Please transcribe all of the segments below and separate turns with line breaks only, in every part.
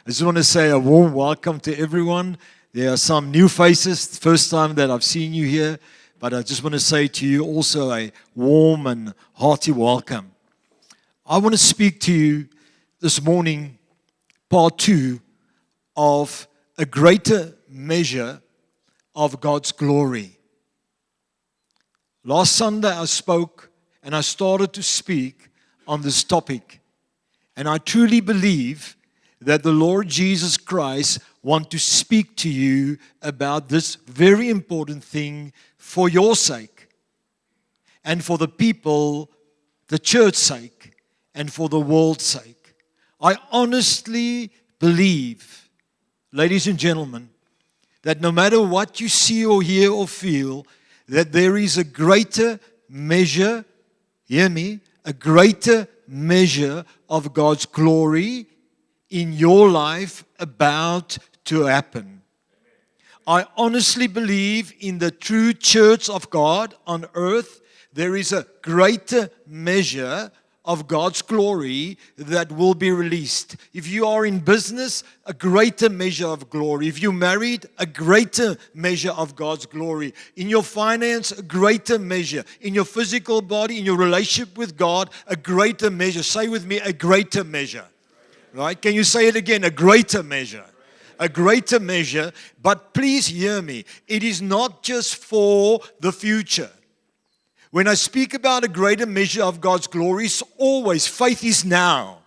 I just want to say a warm welcome to everyone. There are some new faces, first time that I've seen you here, but I just want to say to you also a warm and hearty welcome. I want to speak to you this morning, part 2 of a greater measure of God's glory. Last Sunday I spoke and I started to speak on this topic. And I truly believe that the Lord Jesus Christ wants to speak to you about this very important thing for your sake and for the people, the church's sake, and for the world's sake. I honestly believe, ladies and gentlemen, that no matter what you see or hear or feel, that there is a greater measure, hear me, a greater measure of God's glory in your life about to happen. I honestly believe in the true church of God on earth, there is a greater measure of God's glory that will be released. If you are in business, a greater measure of glory. If you're married, a greater measure of God's glory. In your finance, a greater measure. In your physical body, in your relationship with God, a greater measure. Say with me, a greater measure. Right? Can you say it again? A greater measure. A greater measure. But please hear me. It is not just for the future. When I speak about a greater measure of God's glory, it's always, faith is now.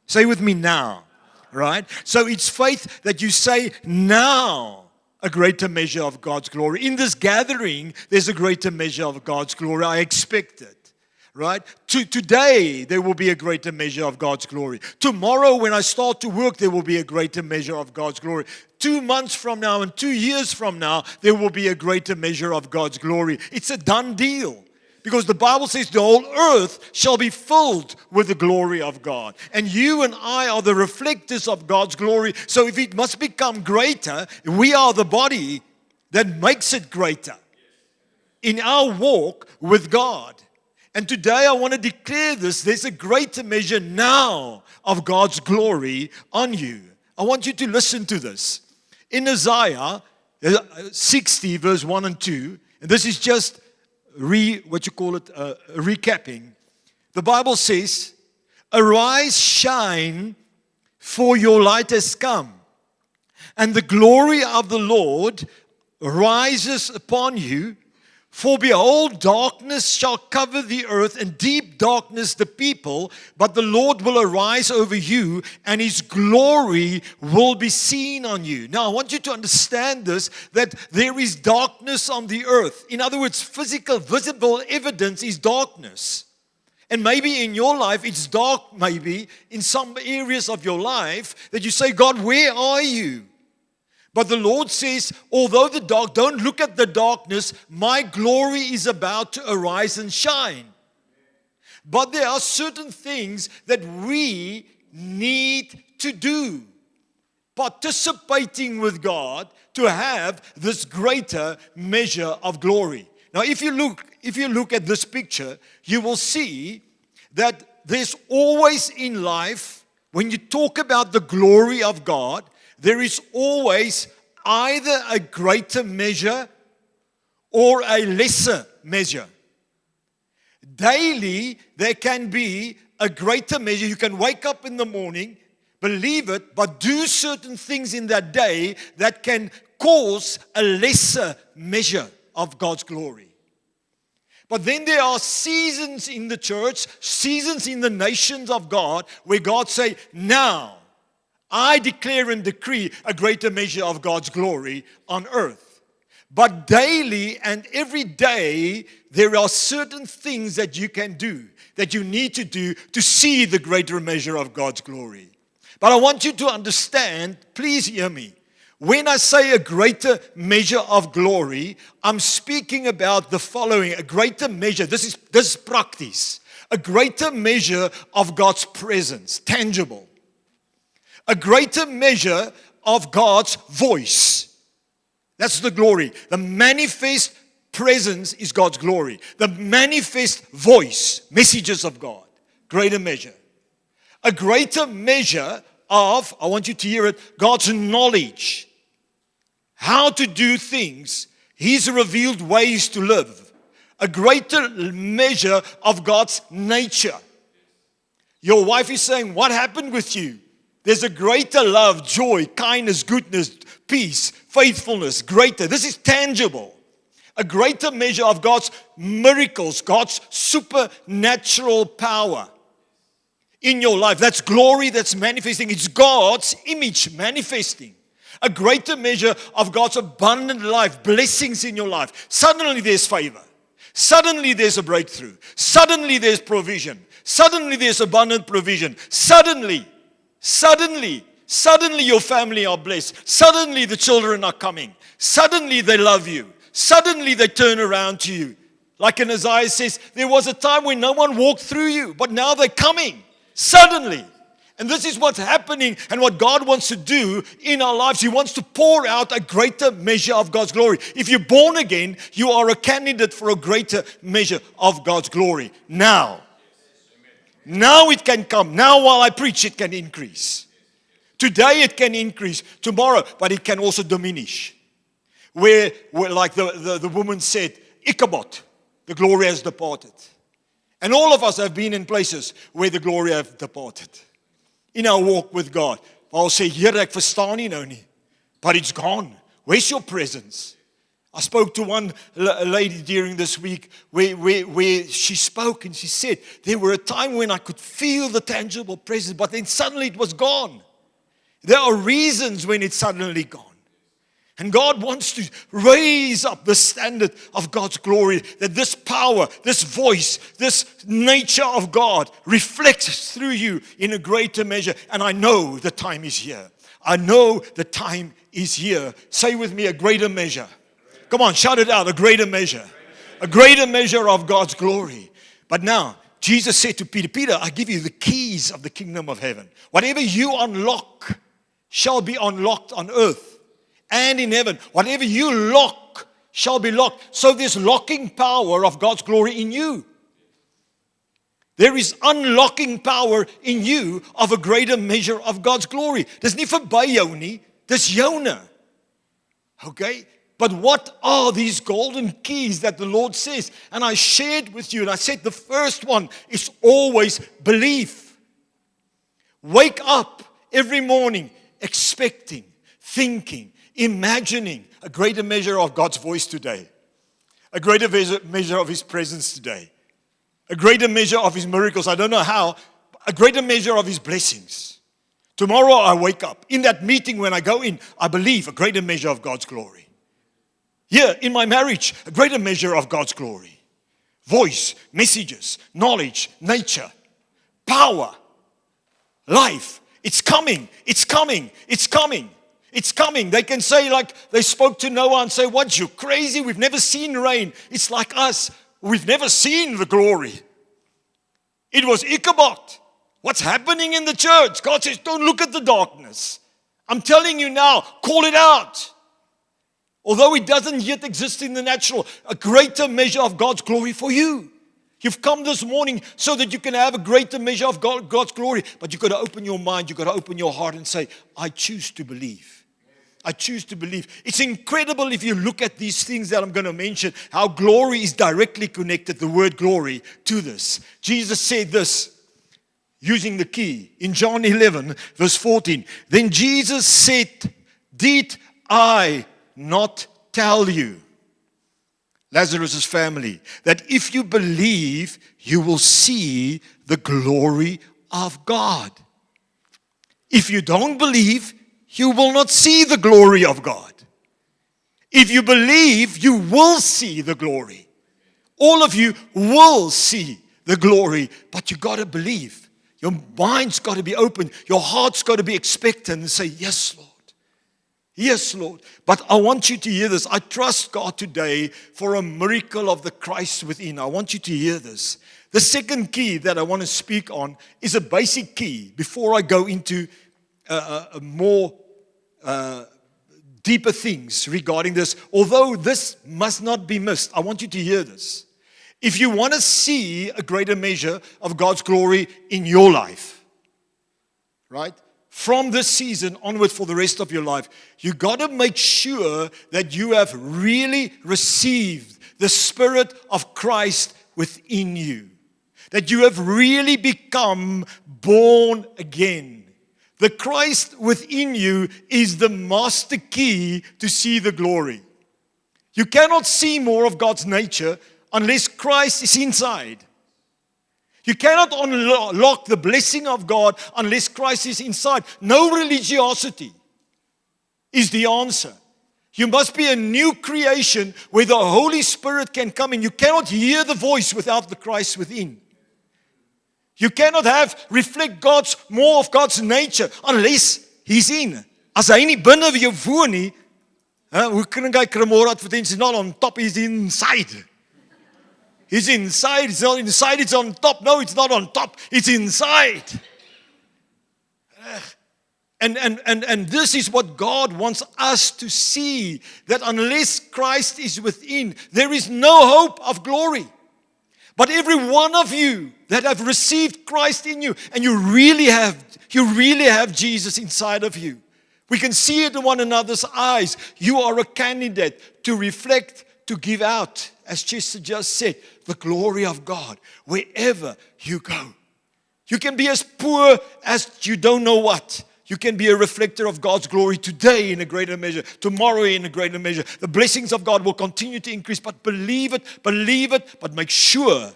Say with me, now. Right? So it's faith that you say, now, a greater measure of God's glory. In this gathering, there's a greater measure of God's glory. I expect it. Right? Today, there will be a greater measure of God's glory. Tomorrow, when I start to work, there will be a greater measure of God's glory. 2 months from now and 2 years from now, there will be a greater measure of God's glory. It's a done deal. Because the Bible says the whole earth shall be filled with the glory of God. And you and I are the reflectors of God's glory. So if it must become greater, we are the body that makes it greater in our walk with God. And today I want to declare this. There's a greater measure now of God's glory on you. I want you to listen to this. In Isaiah 60 verse 1 and 2, and this is just recapping. The Bible says, arise, shine, for your light has come, and the glory of the Lord rises upon you. For behold, darkness shall cover the earth, and deep darkness the people, but the Lord will arise over you, and His glory will be seen on you. Now, I want you to understand this, that there is darkness on the earth. In other words, physical, visible evidence is darkness. And maybe in your life, it's dark, maybe, in some areas of your life, that you say, God, where are you? But the Lord says, although the dark, don't look at the darkness, my glory is about to arise and shine. But there are certain things that we need to do. Participating with God to have this greater measure of glory. Now, if you look at this picture, you will see that there's always in life, when you talk about the glory of God, there is always either a greater measure or a lesser measure. Daily, there can be a greater measure. You can wake up in the morning, believe it, but do certain things in that day that can cause a lesser measure of God's glory. But then there are seasons in the church, seasons in the nations of God, where God say, now, I declare and decree a greater measure of God's glory on earth. But daily and every day, there are certain things that you can do, that you need to do to see the greater measure of God's glory. But I want you to understand, please hear me. When I say a greater measure of glory, I'm speaking about the following, a greater measure. This is practice. A greater measure of God's presence, tangible. A greater measure of God's voice. That's the glory. The manifest presence is God's glory. The manifest voice, messages of God. Greater measure. A greater measure of, I want you to hear it, God's knowledge. How to do things. His revealed ways to live. A greater measure of God's nature. Your wife is saying, what happened with you? There's a greater love, joy, kindness, goodness, peace, faithfulness, greater. This is tangible. A greater measure of God's miracles, God's supernatural power in your life. That's glory that's manifesting. It's God's image manifesting. A greater measure of God's abundant life, blessings in your life. Suddenly there's favor. Suddenly there's a breakthrough. Suddenly there's provision. Suddenly there's abundant provision. Suddenly your family are blessed. Suddenly the children are coming. Suddenly they love you. Suddenly they turn around to you. Like in Isaiah says, there was a time when no one walked through you, but now they're coming. Suddenly. And this is what's happening and what God wants to do in our lives. He wants to pour out a greater measure of God's glory. If you're born again, you are a candidate for a greater measure of God's glory. Now it can come. Now while I preach, it can increase. Today it can increase. Tomorrow, but it can also diminish. Where like the woman said, Ichabod, the glory has departed. And all of us have been in places where the glory have departed. In our walk with God. I'll say, Here, ek verstaan nie nou nie. But it's gone. Where's your presence? I spoke to one lady during this week where she spoke and she said, there were a time when I could feel the tangible presence, but then suddenly it was gone. There are reasons when it's suddenly gone. And God wants to raise up the standard of God's glory, that this power, this voice, this nature of God reflects through you in a greater measure. And I know the time is here. I know the time is here. Say with me, a greater measure. Come on, shout it out, a greater measure. A greater measure of God's glory. But now, Jesus said to Peter, Peter, I give you the keys of the kingdom of heaven. Whatever you unlock shall be unlocked on earth and in heaven. Whatever you lock shall be locked. So there's locking power of God's glory in you. There is unlocking power in you of a greater measure of God's glory. Dis nie verby jou nie, dis joune. Okay? But what are these golden keys that the Lord says? And I shared with you, and I said the first one is always belief. Wake up every morning expecting, thinking, imagining a greater measure of God's voice today. A greater measure of His presence today. A greater measure of His miracles. I don't know how. A greater measure of His blessings. Tomorrow I wake up. In that meeting when I go in, I believe a greater measure of God's glory. Here in my marriage, a greater measure of God's glory. Voice, messages, knowledge, nature, power, life. It's coming. It's coming. It's coming. It's coming. They can say like they spoke to Noah and say, what, you crazy? We've never seen rain. It's like us. We've never seen the glory. It was Ichabod. What's happening in the church? God says, don't look at the darkness. I'm telling you now, call it out. Although it doesn't yet exist in the natural, a greater measure of God's glory for you. You've come this morning so that you can have a greater measure of God's glory. But you've got to open your mind, you've got to open your heart and say, I choose to believe. I choose to believe. It's incredible if you look at these things that I'm going to mention, how glory is directly connected, the word glory, to this. Jesus said this, using the key, in John 11, verse 14. Then Jesus said, did I not tell you, Lazarus' family, that if you believe, you will see the glory of God. If you don't believe, you will not see the glory of God. If you believe, you will see the glory. All of you will see the glory, but you got to believe. Your mind's got to be open. Your heart's got to be expectant and say, yes, Lord. Yes, Lord. But I want you to hear this. I trust God today for a miracle of the Christ within. I want you to hear this. The second key that I want to speak on is a basic key before I go into more deeper things regarding this. Although this must not be missed, I want you to hear this. If you want to see a greater measure of God's glory in your life, right? from this season onward for the rest of your life, you got to make sure that you have really received the Spirit of Christ within you. That you have really become born again. The Christ within you is the master key to see the glory. You cannot see more of God's nature unless Christ is inside. You cannot unlock the blessing of God unless Christ is inside. No religiosity is the answer. You must be a new creation where the Holy Spirit can come in. You cannot hear the voice without the Christ within. You cannot reflect more of God's nature unless He's in. As hy nie binne jou woon nie, hoe kan jy kremora advertensie not on top, he's inside. He's inside, it's not inside, it's on top. No, it's not on top, it's inside. And this is what God wants us to see, that unless Christ is within, there is no hope of glory. But every one of you that have received Christ in you, and you really have Jesus inside of you. We can see it in one another's eyes. You are a candidate to reflect, to give out, as Chester just said, the glory of God wherever you go. You can be as poor as you don't know what. You can be a reflector of God's glory today in a greater measure, tomorrow in a greater measure. The blessings of God will continue to increase, but believe it, but make sure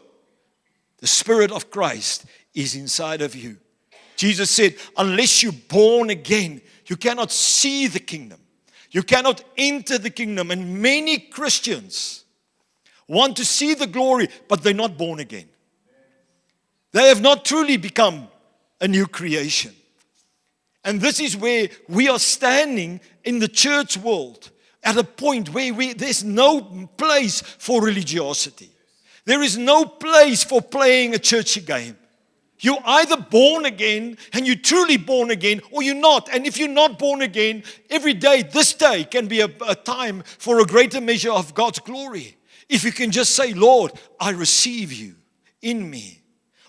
the Spirit of Christ is inside of you. Jesus said, unless you're born again, you cannot see the kingdom. You cannot enter the kingdom. And many Christians want to see the glory, but they're not born again. They have not truly become a new creation. And this is where we are standing in the church world at a point where there's no place for religiosity. There is no place for playing a churchy game. You're either born again, and you're truly born again, or you're not. And if you're not born again, every day, this day can be a time for a greater measure of God's glory. If you can just say, Lord, I receive you in me.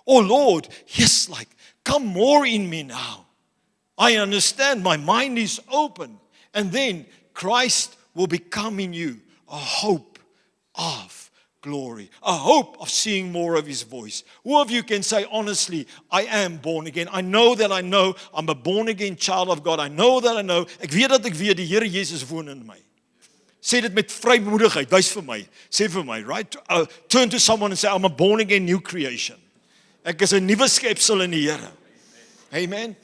Or Lord, yes, come more in me now. I understand, my mind is open. And then Christ will become in you a hope of glory, a hope of seeing more of His voice. Who of you can say, honestly, I am born again. I know I'm a born again child of God. I know. Ek weet die Here Jesus woon in my. Sê dit met vrymoedigheid, wys vir my. Sê vir my, right? Turn to someone and say, I'm a born again new creation. Ek is 'n nuwe skepsel in die Here. Amen.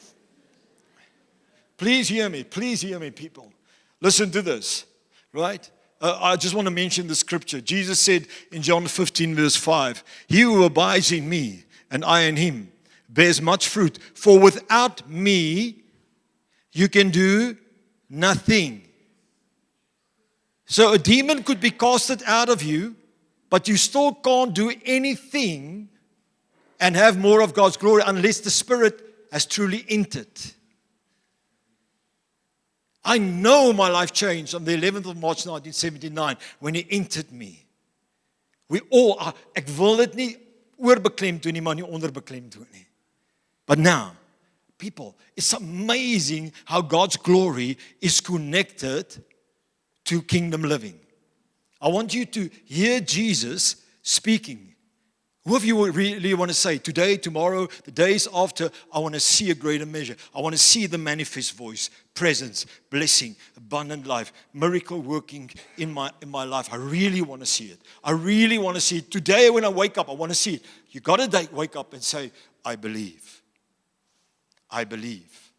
Please hear me, people. Listen to this, right? I just want to mention the scripture. Jesus said in John 15, verse 5, He who abides in me and I in him bears much fruit. For without me, you can do nothing. So a demon could be casted out of you, but you still can't do anything and have more of God's glory unless the Spirit has truly entered. I know my life changed on the 11th of March 1979 when He entered me. We all are, ek wil dit nie oorbeklemd doen nie, maar nie onderbeklemd doen nie. But now, people, it's amazing how God's glory is connected to kingdom living. I want you to hear Jesus speaking. Who of you really want to say, today, tomorrow, the days after, I want to see a greater measure. I want to see the manifest voice, presence, blessing, abundant life, miracle working in my life. I really want to see it. I really want to see it. Today when I wake up, I want to see it. You got to wake up and say, I believe. I believe.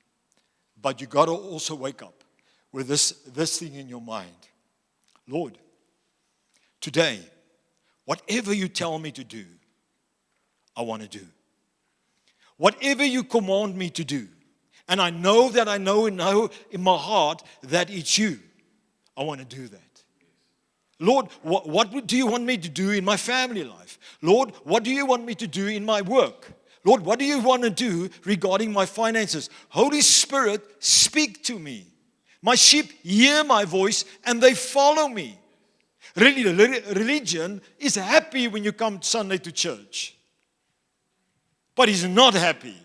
But you got to also wake up with this thing in your mind. Lord, today, whatever you tell me to do, I want to do. Whatever you command me to do, and I know in my heart that it's you, I want to do that. Lord, what do you want me to do in my family life? Lord, what do you want me to do in my work? Lord, what do you want to do regarding my finances? Holy Spirit, speak to me. My sheep hear my voice and they follow me. Religion is happy when you come Sunday to church. But he's not happy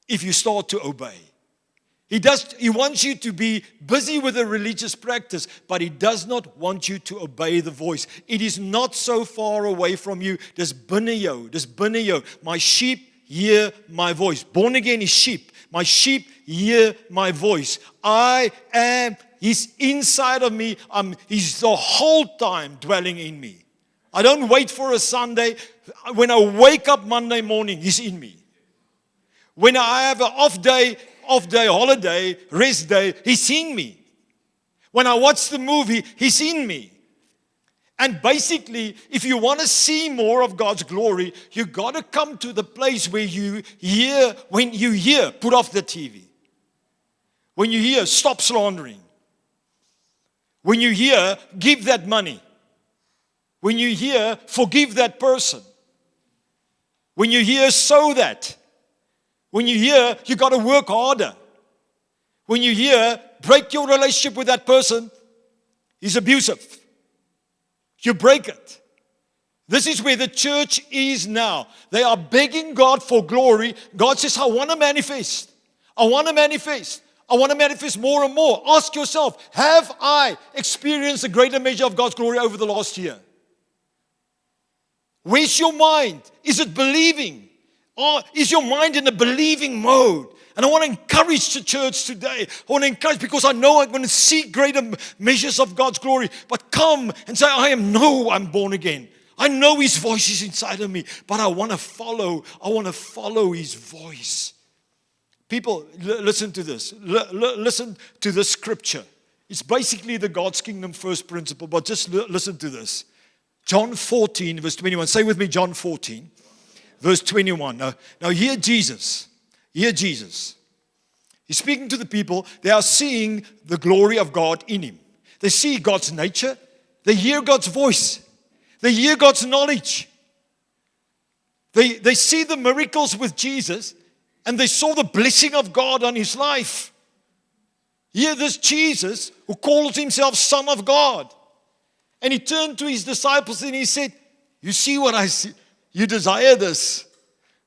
if you start to obey. He wants you to be busy with a religious practice, but He does not want you to obey the voice. It is not so far away from you. Dis binne jou. My sheep hear my voice. Born again is sheep. My sheep hear my voice. He's inside of me. He's the whole time dwelling in me. I don't wait for a Sunday. When I wake up Monday morning, He's in me. When I have an off day, holiday, rest day, He's in me. When I watch the movie, He's in me. And basically, if you want to see more of God's glory, you got to come to the place where when you hear, put off the TV. When you hear, stop slandering. When you hear, give that money. When you hear, forgive that person. When you hear, sow that. When you hear, you got to work harder. When you hear, break your relationship with that person, he's abusive. You break it. This is where the church is now. They are begging God for glory. God says, I want to manifest. I want to manifest. I want to manifest more and more. Ask yourself, have I experienced a greater measure of God's glory over the last year? Where's your mind? Is it believing? Or is your mind in a believing mode? And I want to encourage the church today. I want to encourage because I know I'm going to see greater measures of God's glory. But come and say, I'm born again. I know His voice is inside of me. But I want to follow His voice. People, listen to this. Listen to this scripture. It's basically the God's kingdom first principle. But just listen to this. John 14, verse 21. Say with me, John 14. Verse 21. Now hear Jesus. Hear Jesus. He's speaking to the people. They are seeing the glory of God in Him. They see God's nature. They hear God's voice. They hear God's knowledge. They see the miracles with Jesus. And they saw the blessing of God on His life. Hear this Jesus who calls Himself Son of God. And He turned to His disciples and He said, you see what I see? You desire this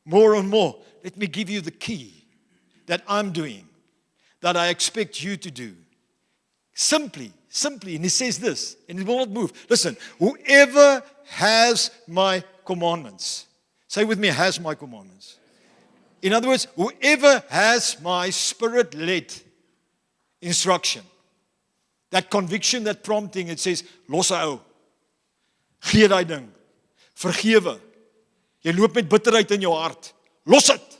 more and more. Let me give you the key that I'm doing, that I expect you to do. Simply, and He says this, and it will not move. Listen, whoever has my commandments, say with me, has my commandments. In other words, whoever has my Spirit-led instruction, that conviction, that prompting, it says, los ou, gee daai ding, vergewe. Jy loop met bitterheid in jou hart. Los dit.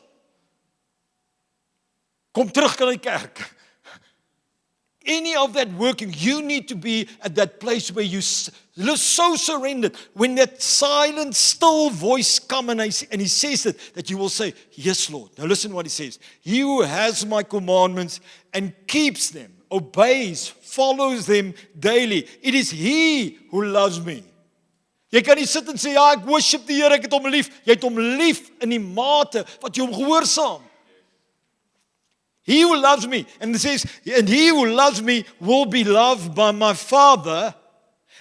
Kom terug na die kerk. Any of that working, you need to be at that place where you so surrendered. When that silent, still voice comes and He says it, that you will say, yes, Lord. Now listen what He says. He who has my commandments and keeps them, obeys, follows them daily. It is He who loves me. Jy kan nie sit en sê, ja, ek worship die Here, ek het hom lief. Jy het hom lief in die mate wat jy hom gehoorsaam. He who loves me, and it says, and he who loves me will be loved by my Father,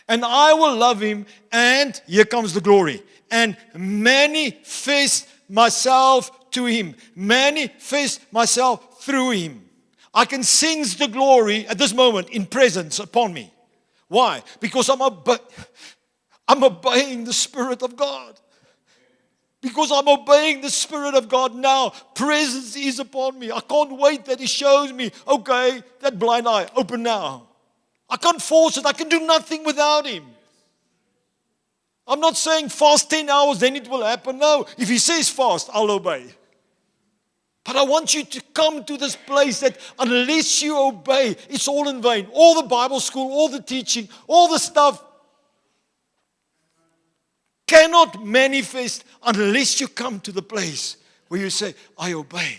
and I will love him, and here comes the glory, and manifest myself to him, manifest myself through him. I can sense the glory at this moment in presence upon me. Why? Because I'm obeying the Spirit of God. Because I'm obeying the Spirit of God now. Presence is upon me. I can't wait that He shows me, okay, that blind eye, open now. I can't force it. I can do nothing without Him. I'm not saying fast 10 hours, then it will happen. No, if He says fast, I'll obey. But I want you to come to this place that unless you obey, it's all in vain. All the Bible school, all the teaching, all the stuff cannot manifest unless you come to the place where you say, I obey.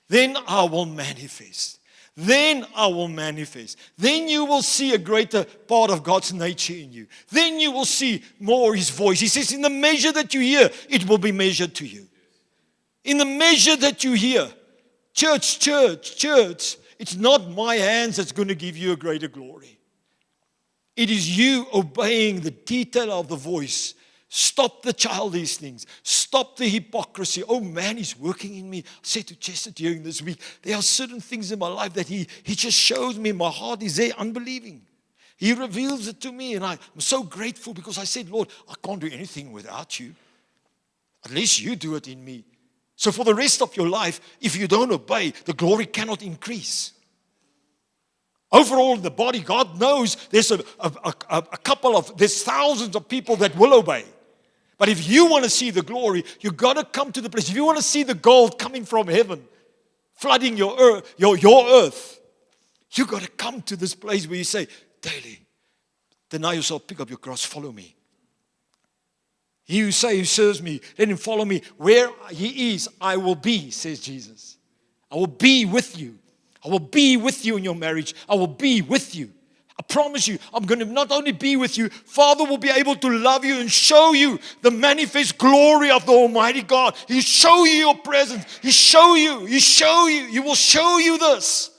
Then I will manifest. Then I will manifest. Then you will see a greater part of God's nature in you. Then you will see more His voice. He says, in the measure that you hear, it will be measured to you. In the measure that you hear. Church, it's not my hands that's going to give you a greater glory. It is you obeying the detail of the voice Stop the childish things. Stop the hypocrisy. Oh man, He's working in me. I said to Chester during this week, there are certain things in my life that He just shows me. My heart is there, unbelieving. He reveals it to me, and I'm so grateful because I said, Lord, I can't do anything without You. At least You do it in me. So for the rest of your life, if you don't obey, the glory cannot increase. Overall in the body, God knows there's there's thousands of people that will obey. But if you want to see the glory, you've got to come to the place. If you want to see the gold coming from heaven, flooding your earth, you've got to come to this place where you say, daily, deny yourself, pick up your cross, follow me. He who serves me, let him follow me. Where He is, I will be, says Jesus. I will be with you. I will be with you in your marriage. I will be with you. I promise you, I'm going to not only be with you, Father will be able to love you and show you the manifest glory of the Almighty God. He show you your presence. He will show you this.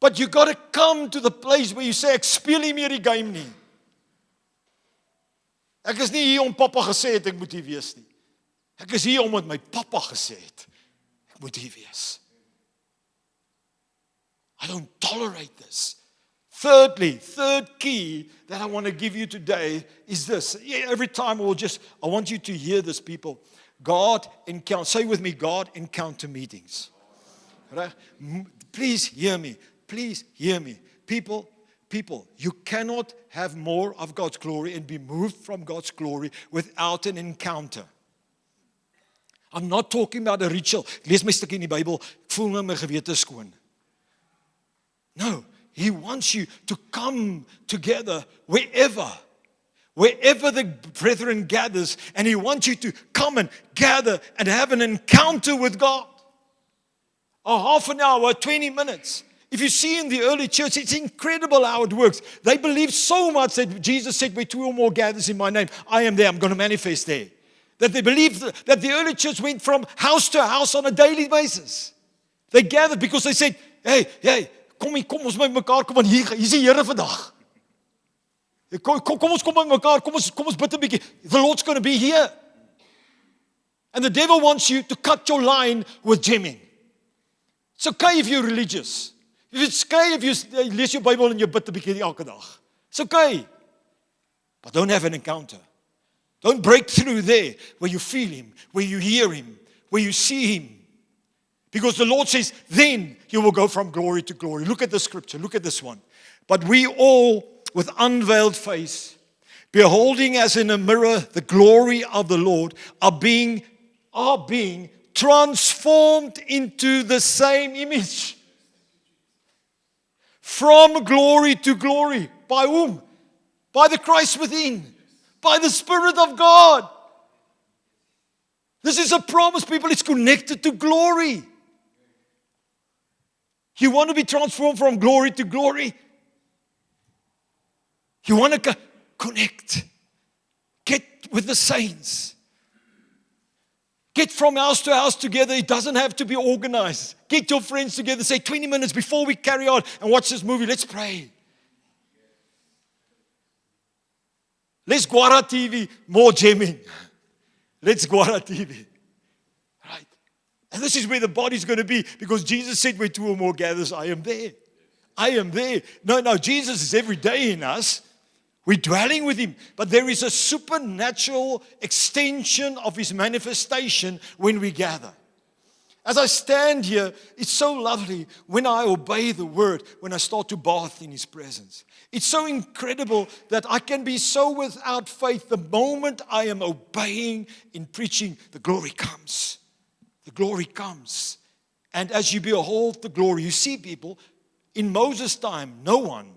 But you got to come to the place where you say, ek speel nie meer die game nie. Ek is nie hier om Papa gesê het ek moet hier wees nie. Ek is hier omdat my Papa gesê het ek moet hier wees. I don't tolerate this. Thirdly, third key that I want to give you today is this. Every time I want you to hear this, people. God encounter. Say with me, God encounter meetings. Right? Please hear me. Please hear me. People, you cannot have more of God's glory and be moved from God's glory without an encounter. I'm not talking about a ritual. Ek lees my stukkie in die Bybel. Ek voel nou my gewete skoon. No, He wants you to come together wherever the brethren gathers, and He wants you to come and gather and have an encounter with God. A half an hour, 20 minutes. If you see in the early church, it's incredible how it works. They believe so much that Jesus said, where two or more gathers in my name, I am there, I'm going to manifest there. That they believe that the early church went from house to house on a daily basis. They gathered because they said, hey, kom ons by mekaar, kom aan hier is die Here vandag. Kom ons kom by mekaar, kom ons bid 'n bietjie. The Lord's going to be here. And the devil wants you to cut your line with jamming. It's okay if you're religious. It's okay if you lees your Bible and you bid 'n bietjie elke dag. It's okay. But don't have an encounter. Don't break through there where you feel Him, where you hear Him, where you see Him. Because the Lord says, then you will go from glory to glory. Look at the scripture. Look at this one. But we all, with unveiled face, beholding as in a mirror the glory of the Lord, are being transformed into the same image. From glory to glory. By whom? By the Christ within. By the Spirit of God. This is a promise, people. It's connected to glory. You want to be transformed from glory to glory? You want to connect. Get with the saints. Get from house to house together. It doesn't have to be organized. Get your friends together. Say 20 minutes before we carry on and watch this movie. Let's pray. Let's Guara TV, more jamming. Let's Guara TV. Right? And this is where the body's going to be, because Jesus said, where two or more gathers, I am there. I am there. No, Jesus is every day in us. We're dwelling with Him. But there is a supernatural extension of His manifestation when we gather. As I stand here, it's so lovely when I obey the Word, when I start to bath in His presence. It's so incredible that I can be so without faith. The moment I am obeying in preaching, the glory comes. The glory comes. And as you behold the glory, you see, people, in Moses' time, no one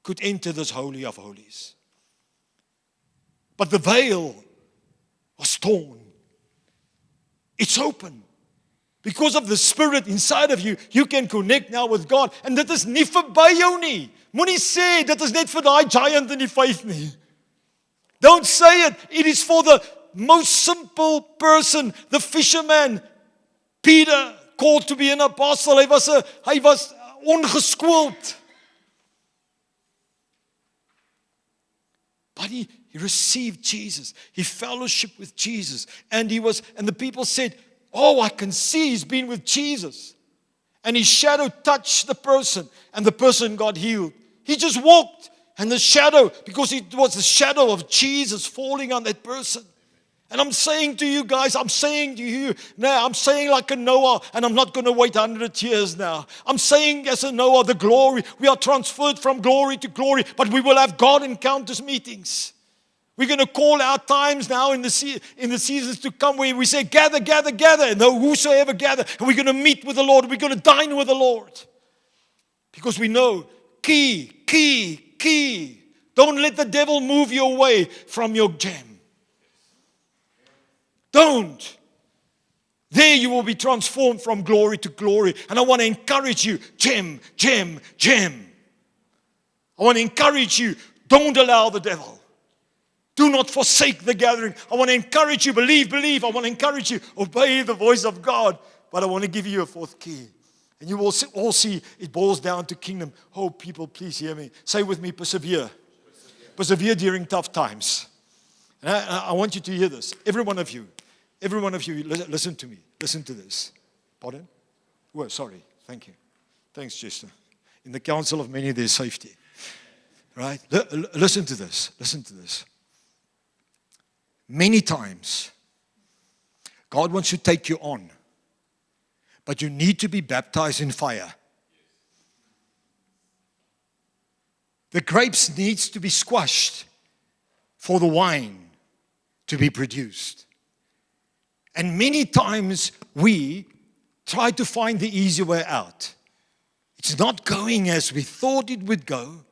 could enter this Holy of Holies. But the veil was torn. It's open. Because of the Spirit inside of you, you can connect now with God. And dit is nie verby jou nie. Moenie sê, dit is net vir daai giant in die faith nie. Don't say it. It is for the most simple person, the fisherman. Peter, called to be an apostle. Hy was ongeskoold. But He received Jesus. He fellowshiped with Jesus. And the people said, oh, I can see he's been with Jesus. And his shadow touched the person, and the person got healed. He just walked, and the shadow, because it was the shadow of Jesus falling on that person. And I'm saying to you guys, I'm saying like a Noah, and I'm not going to wait 100 years now. I'm saying as a Noah, the glory, we are transferred from glory to glory, but we will have God encounters meetings. We're going to call our times now in the seasons to come where we say, gather, gather, gather, and whosoever gather, and we're going to meet with the Lord, we're going to dine with the Lord. Because we know, key. Don't let the devil move you away from your jam. Don't. There you will be transformed from glory to glory. And I want to encourage you, jam. I want to encourage you, don't allow the devil. Do not forsake the gathering. I want to encourage you, believe. I want to encourage you, obey the voice of God. But I want to give you a fourth key. And you will all see it boils down to kingdom. Oh, people, please hear me. Say with me, persevere. Persevere during tough times. And I want you to hear this. Every one of you, listen to me. Listen to this. Pardon? Oh, sorry. Thank you. Thanks, Chester. In the counsel of many, there's safety. Right? Listen to this. Listen to this. Many times, God wants to take you on, but you need to be baptized in fire. The grapes needs to be squashed for the wine to be produced. And many times we try to find the easy way out. It's not going as we thought it would go.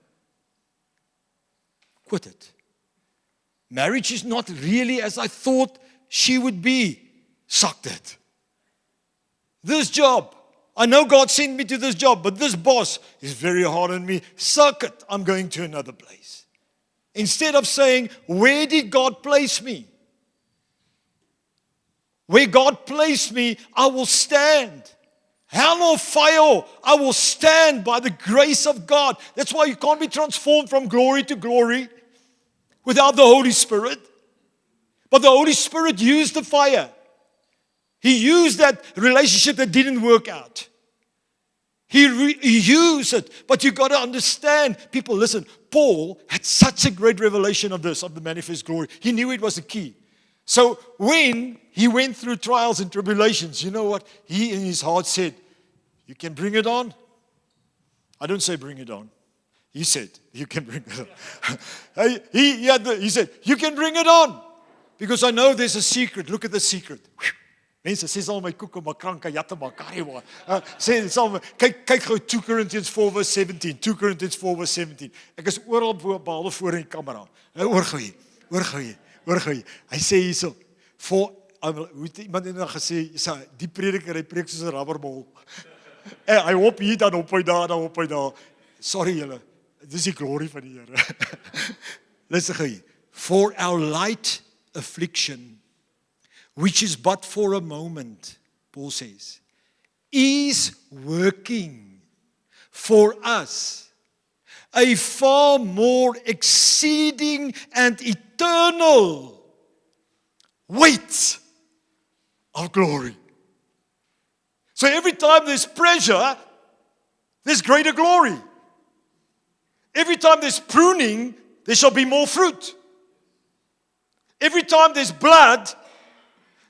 Quit it. Marriage is not really as I thought she would be. Sucked it. This job, I know God sent me to this job, but this boss is very hard on me. Suck it. I'm going to another place. Instead of saying, where did God place me? Where God placed me, I will stand. Hell or fire, I will stand by the grace of God. That's why you can't be transformed from glory to glory without the Holy Spirit. But the Holy Spirit used the fire. He used that relationship that didn't work out. He used it. But you got to understand, people, listen, Paul had such a great revelation of this, of the manifest glory. He knew it was the key. So when he went through trials and tribulations, you know what? He in his heart said, you can bring it on. I don't say bring it on. He said, you can bring it on. He said, you can bring it on. Because I know there's a secret. Look at the secret. Mense sê sal my koeke maar kranke jatte maar karriwa. Sê sal kyk gou 2 Corinthians 4 verse 17. 2 Corinthians 4 verse 17. Ek is oral behalwe voor in die kamera. Hoor gou hier. Hy sê hierso, hoe het iemand eendag gesê, die prediker, hy preek soos 'n rubberbol. Hy hop hier dan hop hy daar. Sorry julle. Dis die glorie van die Here. Luister gou hier. For our light affliction, which is but for a moment, Paul says, is working for us a far more exceeding and eternal weight of glory. So every time there's pressure, there's greater glory. Every time there's pruning, there shall be more fruit. Every time there's blood,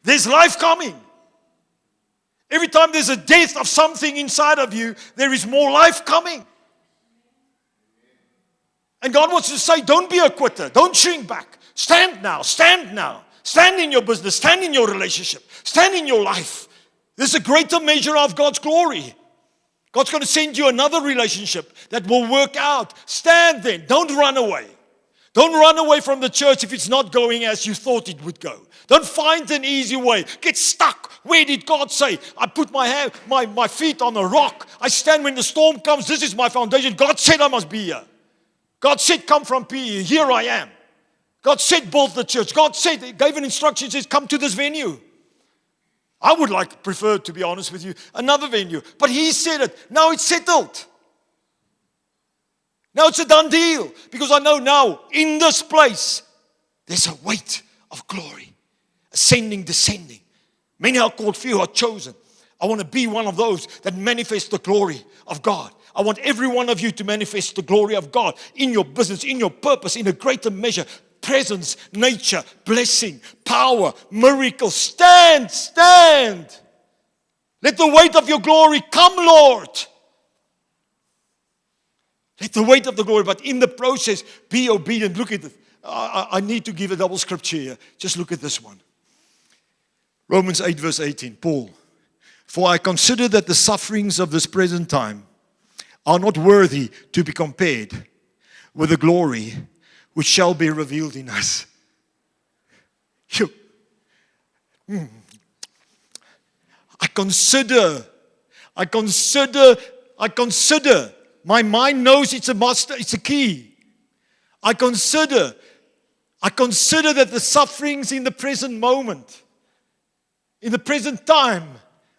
there's life coming. Every time there's a death of something inside of you, there is more life coming. And God wants to say, don't be a quitter. Don't shrink back. Stand now. Stand in your business. Stand in your relationship. Stand in your life. There's a greater measure of God's glory. God's going to send you another relationship that will work out. Stand then. Don't run away. Don't run away from the church if it's not going as you thought it would go. Don't find an easy way. Get stuck. Where did God say? I put my feet on a rock. I stand when the storm comes. This is my foundation. God said I must be here. God said come from PE. Here I am. God said build the church. God said, gave an instruction, says come to this venue. I would prefer, to be honest with you, another venue. But He said it. Now it's settled. Now it's a done deal. Because I know now, in this place, There's a weight of glory. Ascending, descending. Many are called, few are chosen. I want to be one of those that manifest the glory of God. I want every one of you to manifest the glory of God in your business, in your purpose, in a greater measure. Presence, nature, blessing, power, miracle. Stand, stand. Let the weight of your glory come, Lord. Let the weight of the glory, but in the process, be obedient. Look at it. I need to give a double scripture here. Just look at this one. Romans 8 verse 18, Paul. For I consider that the sufferings of this present time are not worthy to be compared with the glory which shall be revealed in us. I consider, my mind knows it's a master, it's a key. I consider that the sufferings in the present moment, in the present time,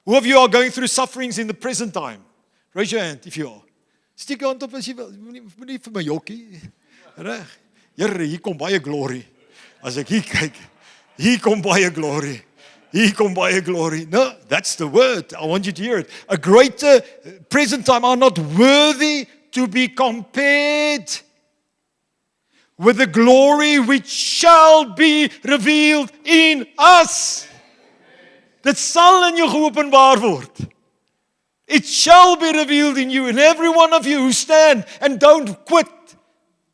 who of you are going through sufferings in the present time? Raise your hand if you are. Steek jou hand op as jy wil. Moenie vir my jokkie. Reg. Here, hier kom baie glory. As ek hier kyk, hier kom baie glory. Hier kom baie glory. No, that's the word. I want you to hear it. A greater present time are not worthy to be compared with the glory which shall be revealed in us. Dit sal in jou geopenbaar word. It shall be revealed in you, and every one of you who stand and don't quit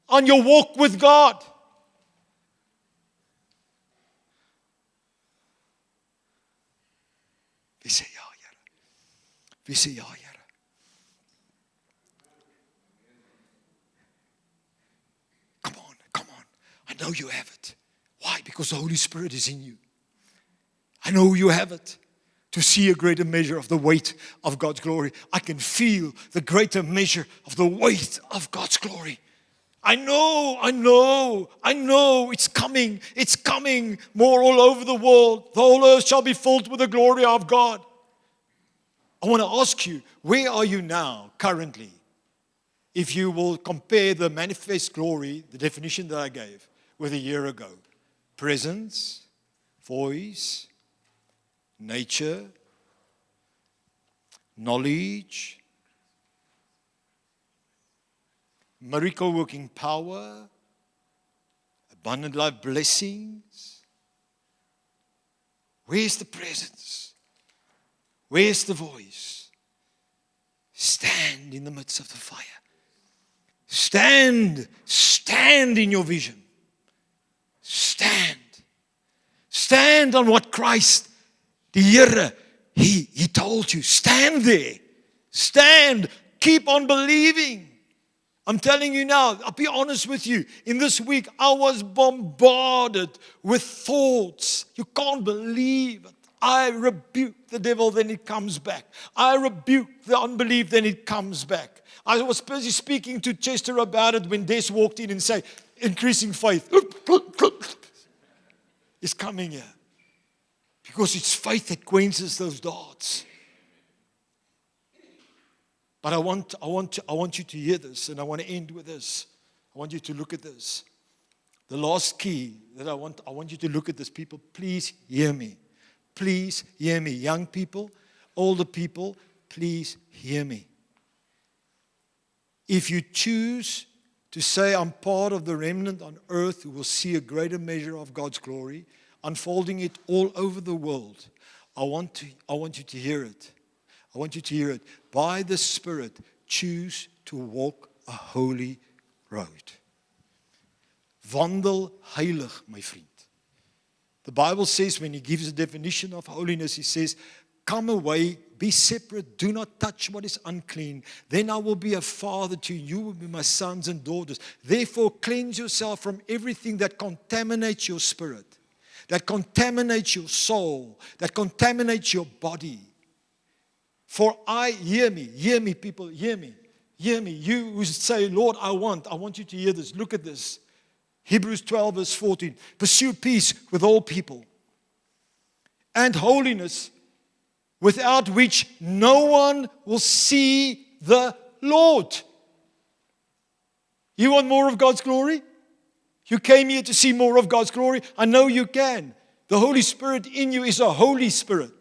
on your walk with God. Wie sê ja, Here? Wie sê ja, Here? Come on. I know you have it. Why? Because the Holy Spirit is in you. I know you have it. To see a greater measure of the weight of God's glory. I can feel the greater measure of the weight of God's glory. I know, it's coming more all over the world. The whole earth shall be filled with the glory of God. I want to ask you, where are you now, currently? If you will compare the manifest glory, the definition that I gave, with a year ago. Presence, voice, nature, knowledge, miracle working power, abundant life blessings. Where's the presence? Where's the voice? Stand in the midst of the fire. Stand in your vision. Stand on what Christ, die Here, He told you. Stand there. Stand. Keep on believing. I'm telling you now, I'll be honest with you. In this week, I was bombarded with thoughts. You can't believe it. I rebuke the devil, then it comes back. I rebuke the unbelief, then it comes back. I was busy speaking to Chester about it when Des walked in and said, increasing faith is coming here. Because it's faith that quenches those darts. But I want you to hear this, and I want to end with this. I want you to look at this. The last key that I want you to look at this. People, please hear me. Please hear me. Young people, older people, please hear me. If you choose to say, I'm part of the remnant on earth who will see a greater measure of God's glory, unfolding it all over the world, I want you to hear it. I want you to hear it. By the Spirit, choose to walk a holy road. Wandel heilig, my vriend. The Bible says, when He gives a definition of holiness, He says, come away, be separate, do not touch what is unclean. Then I will be a father to you, you will be my sons and daughters. Therefore, cleanse yourself from everything that contaminates your spirit, that contaminates your soul, that contaminates your body. For hear me, people, hear me. You who say, Lord, I want you to hear this. Look at this. Hebrews 12 verse 14. Pursue peace with all people and holiness, without which no one will see the Lord. You want more of God's glory? You came here to see more of God's glory. I know you can. The Holy Spirit in you is a Holy Spirit.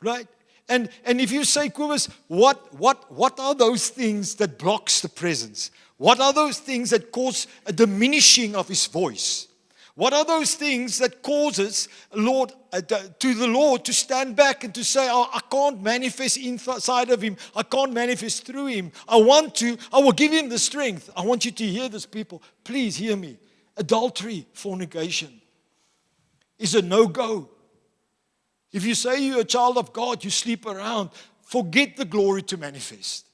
Right? And if you say, Kobus, what are those things that blocks the presence? What are those things that cause a diminishing of His voice? What are those things that causes to the Lord to stand back and to say, oh, I can't manifest inside of Him. I can't manifest through Him. I will give Him the strength. I want you to hear this, people. Please hear me. Adultery, fornication is a no-go. If you say you're a child of God, you sleep around, forget the glory to manifest.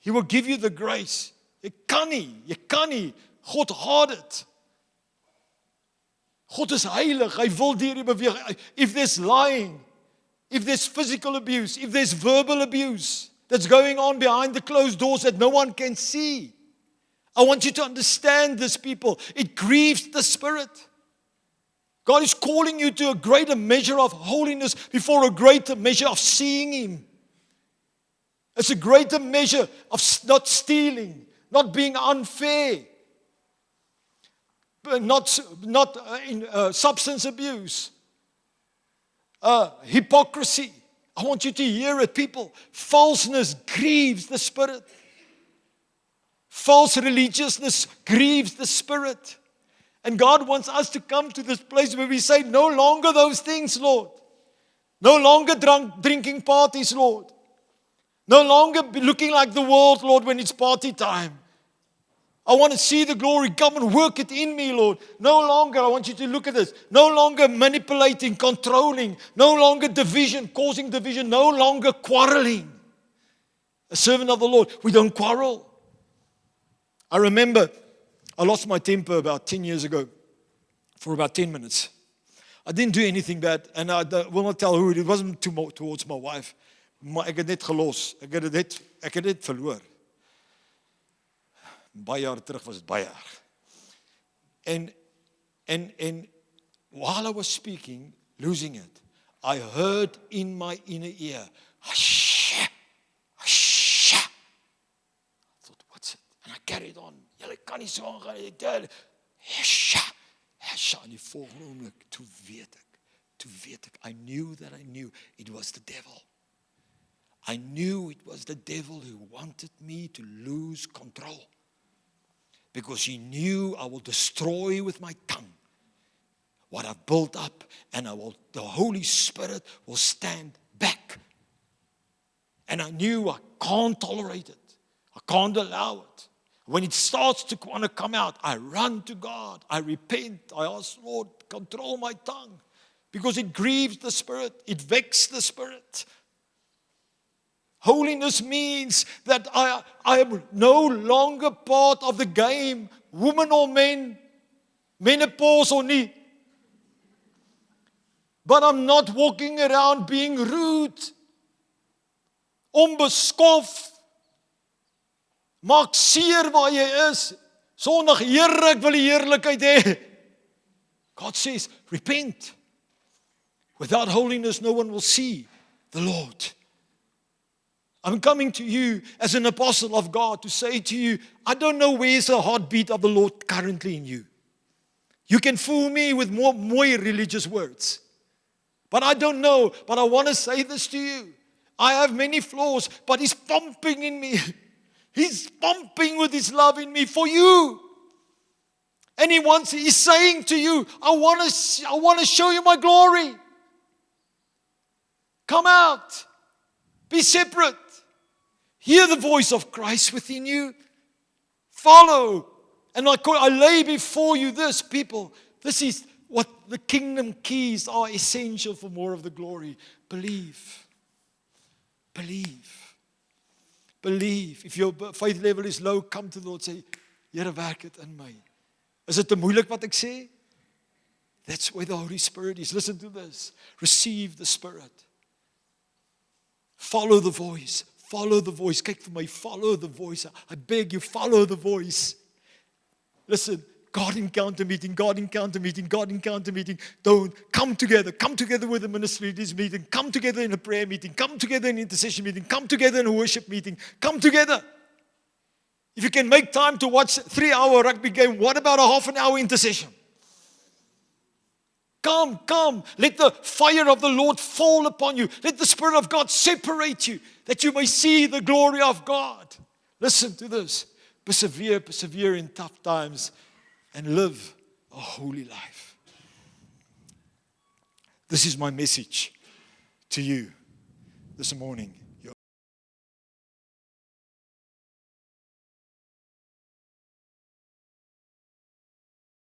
He will give you the grace. Jy kan nie. God haat dit. God is heilig. Hy wil deur die beweeg. If there's lying, if there's physical abuse, if there's verbal abuse that's going on behind the closed doors that no one can see, I want you to understand this, people. It grieves the Spirit. God is calling you to a greater measure of holiness before a greater measure of seeing Him. It's a greater measure of not stealing, not being unfair, not in substance abuse, hypocrisy. I want you to hear it, people. Falseness grieves the Spirit. False religiousness grieves the Spirit. And God wants us to come to this place where we say, no longer those things, Lord. No longer drinking parties, Lord. No longer looking like the world, Lord, when it's party time. I want to see the glory come and work it in me, Lord. No longer, I want you to look at this. No longer manipulating, controlling. No longer division, causing division. No longer quarreling. A servant of the Lord, we don't quarrel. I remember I lost my temper about 10 years ago for about 10 minutes. I didn't do anything bad, and I will not tell who. It wasn't towards my wife. Maar ek het net gelos. Ek het dit verloor. Baie jaar terug was dit baie erg. And while I was speaking, losing it, I heard in my inner ear, Hasha, Hasha. I thought, what's it? And I carried on. Julle kan nie so aangaan. Hasha, Hasha. En die volgende oomblik, toe weet ek. I knew it was the devil. I knew it was the devil who wanted me to lose control. Because he knew I will destroy with my tongue what I've built up, and the Holy Spirit will stand back. And I knew I can't tolerate it. I can't allow it. When it starts to want to come out, I run to God. I repent. I ask, Lord, control my tongue. Because it grieves the Spirit. It vexes the Spirit. Holiness means that I am no longer part of the game, woman or men, menopause or nie. But I'm not walking around being rude, onbeskof, maak seer waar jy is. Sondag, Here, ek wil die heerlikheid hê. God says, repent. Without holiness, no one will see the Lord. I'm coming to you as an apostle of God to say to you, I don't know where's the heartbeat of the Lord currently in you. You can fool me with more religious words. But I don't know. But I want to say this to you. I have many flaws, but He's pumping in me. He's pumping with His love in me for you. And He's saying to you, I want to show you my glory. Come out. Be separate. Hear the voice of Christ within you. Follow. And I lay before you this, people. This is what the kingdom keys are essential for more of the glory. Believe. Believe. Believe. If your faith level is low, come to the Lord and say, Here, werk dit in my. Is dit te moeilik wat ek sê? That's where the Holy Spirit is. Listen to this. Receive the Spirit. Follow the voice. Follow the voice. Kyk vir my, follow the voice. I beg you, follow the voice. Listen, God encounter meeting, God encounter meeting, God encounter meeting. Don't come together. Come together with a ministry meeting. Come together in a prayer meeting. Come together in an intercession meeting. Come together in a worship meeting. Come together. If you can make time to watch a 3-hour rugby game, what about a half an hour intercession? Come. Let the fire of the Lord fall upon you. Let the Spirit of God separate you, that you may see the glory of God. Listen to this. Persevere in tough times, and live a holy life. This is my message to you this morning.